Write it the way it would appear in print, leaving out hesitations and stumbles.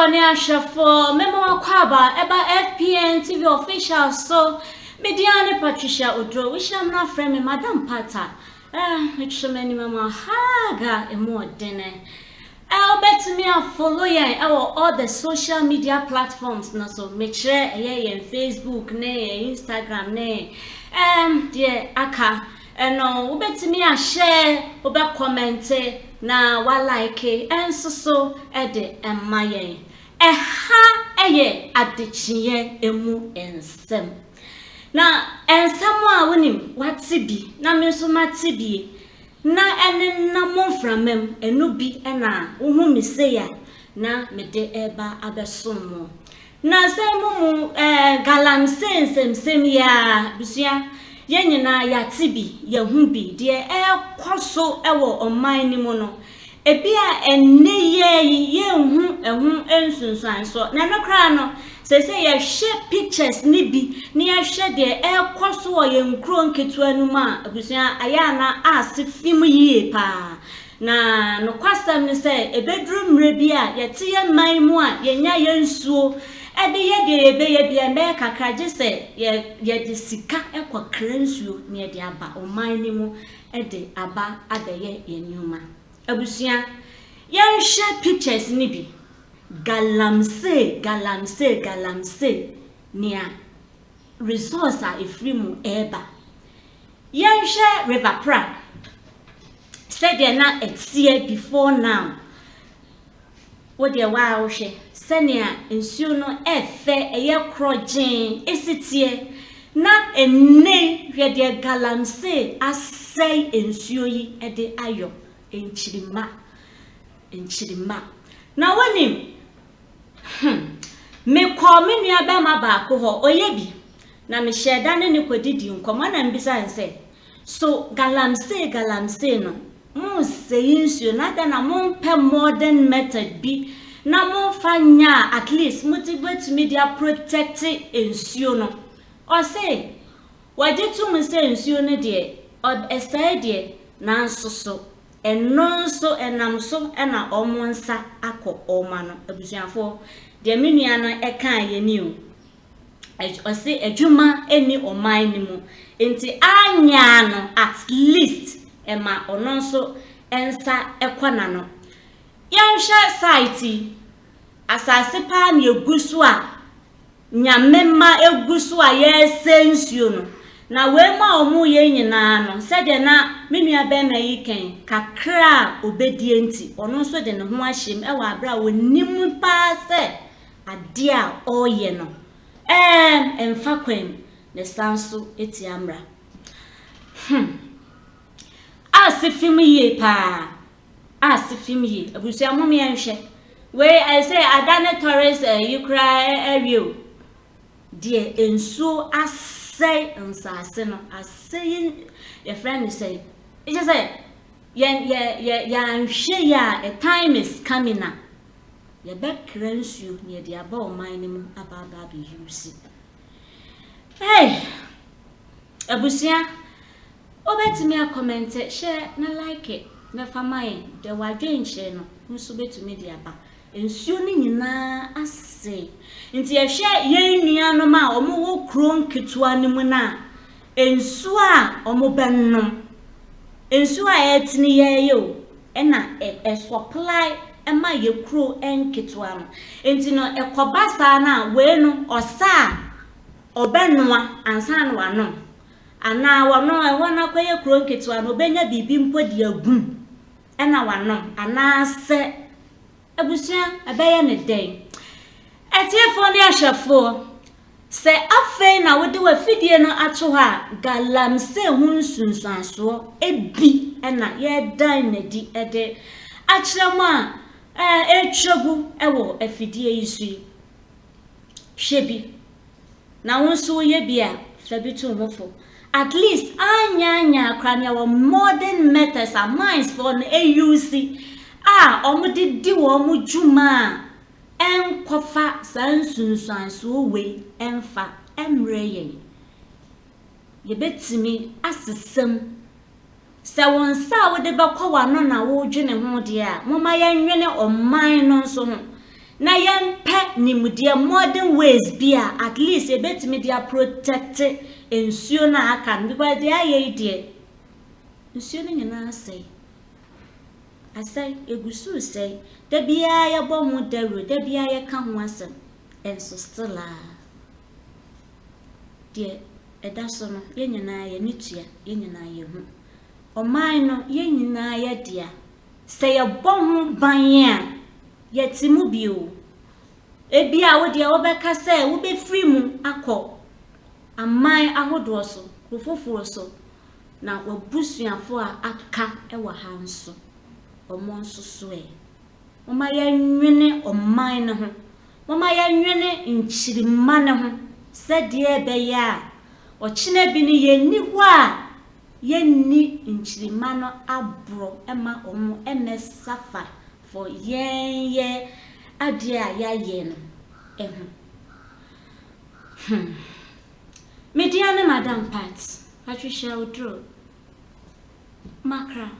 for near for Memo Kwaba, Eba FPNTV official, so Mediane Patricia Odro, which I'm not friend, Madame Pata. Which many mama haga and more dinner. I'll bet me a follow all the social media platforms, not so make sure Facebook, Instagram, dear Aka. And no, bet me a share, over comment, na wa like, and so, Ede and my Adekye3 emu Nsem. Na Nsem winning what tibi, na meso matibi, na ene na monframem, enubi ena, mi seya, na mede eba abesomo. Na semu Galamsay Nsem ya, busia. Yen na ya tibi ya humbi de kwaso ewo oman ni mu no ebia enne ye hu ensunsan so na no kra no se ya share pictures ni bi ni ya share de kwaso wo ye nkro nketu anu ma abusia aya na asifim yie pa na no kwasam ni se ebedru mre bi a yete ye man mu a yenya yensuo ede ye de bia me kakra je se ye de sika ekwa kransuo ne de aba oman ni mu ede aba abeye yenuma abusia yan share pictures ni bi Galamsay nia resource a free mu eba yan share river pra said they na etie before now what they wa she senia nsuo no efe eye krogen esitie na enne hwe de Galamsay asai nsuo yi ede ayo enchirima na wonim me ko me nua ba ma ba ko ho oyebi na me sheda ne ne kodidi nkomo na mbisa nse so Galamsay no mo sei nsuo na da na mo pe modern method bi na mo fanya at least motivate media protect nsuo no o say wajetu mo say nsuo no de esai de na nsoso enonso enamso ena omonsa akọ oma no abusuafo de menua na eka ye ni o say adwuma eni oman ni mu enti anya no at least ema ononso ensa ekwana no yansha site asase pa na egusu a nyamema egusu a yesensuo no na we ma omu ye nyina no se de na menua be ma yiken kakra obedienti ono so de ne ho ahyem e wa abra wonim pa se ade a oye no emfa kwem ne sanso etiamra asifim ye pa asifim ye abusia mo me enhwe we I say adane tourist you cry area de enso say nsase no asay your friend say it just say ya nhwe ya a time is coming na ya back kransu near the aba oman ni mu aba be use hey abusia obetimi a comment share na like it na famai de wadwen share no nso betumi de aba ensuo ni nyina ase nti ye hwe ye nua no ma omo wo kro nketua ni mu na ensuo a omo bennom ensuo a etini ye yo na supply ema ye kro enketua no nti no ekobasa na we no osa obennoa ansa na wano ana wano e wona kwaye kro nketua no benya bibi mpodi agum na wano ana se abusia abeye ne den etiefo ne ahwefo se afei na wode wa fidie no ato ha Galamsay hunsunsanso ebi na ye dan na di ede akyerema etwagu ewo afidie yisu hwebi na wonso ye bia fabitu mofo at least anya krania wa modern methods are minds for an AUC omudi di wo mu djuma enkofa sansunsanso we emfa emreye ye betimi asesem se wonsa wo de bekwa wano na wo dwene ho de a moma ya nwene oman no nso ho na yempe nimudia modern ways bia at least a bit media protect ensuo na aka because they are there nsuo no nyina asai egusu say da bia ya bomu daru da bia ya ka ho asem enso still de edaso no ye nyina ye nitua ye nyina ye hu oman no ye nyina ye dia say ya bomu ban a yetimu bio ebia wo de wo beka say wo be free mu akọ aman ahodo so profoforo so na wabusuafo a aka ewa hanso omonso so mama ya nwene oman ne ho mama ya nwene nchirima ne ho sede be ya ochine bi ni yenni ho a yenni nchirima no abro ema omo emesafa for ye adia ya ye no Mediana Madam Pat Patricia Odro Makra